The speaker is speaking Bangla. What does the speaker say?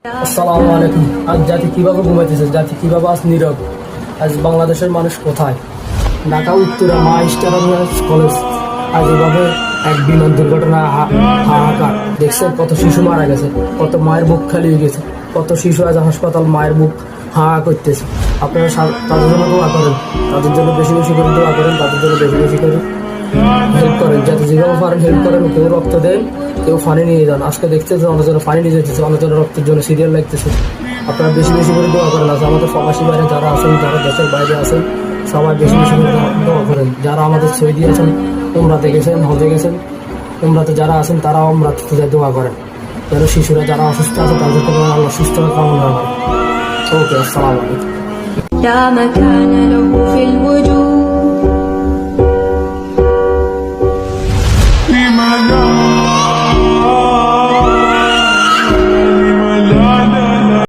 আসসালামু আলাইকুম। আজ জাতি কিভাবে ঘুমাইতেছে, জাতি কিভাবে আজ নীরব? আজ বাংলাদেশের মানুষ কোথায়? ঢাকা উত্তরে মা স্টার কলেজ আজ এভাবে এক বিমান দুর্ঘটনা হাহাকার। দেখছেন কত শিশু মারা গেছে, কত মায়ের বুক খালি হয়ে গেছে, কত শিশু আজ হাসপাতাল মায়ের বুক হাহা করতেছে। আপনারা তাদের জন্য দোয়া করেন, তাদের জন্য বেশি বেশি করে দোয়া করেন, তাদের জন্য বেশি বেশি করে হেল্প করেন, যাতে যেভাবে পারেন হেল্প করেন। কেউ রক্ত দেন, কেউ ফানি নিয়ে যান। আজকে দেখতেছে অন্যজনে ফানি নিয়ে যেতেছে, অন্যজনের রক্তের জন্য সিরিয়াল লাগতেছে। আপনারা বেশি বেশি করে দোয়া করেন। আছে আমাদের প্রবাসী বাইরে যারা আছেন, যারা দেশের বাইরে আছেন, সবাই বেশি বেশি করে দোয়া করেন। যারা আমাদের সৌদি আছেন, উমরাতে গেছেন, হজে গেছেন, উমরাতে যারা আছেন তারাও উমরাতে দোয়া করেন, যেন শিশুরা যারা অসুস্থ আছে তাদেরকে আল্লাহ সুস্থতা কামনা করেন। ওকে, আসসালামু আলাইকুম। لا مكان له في الوجود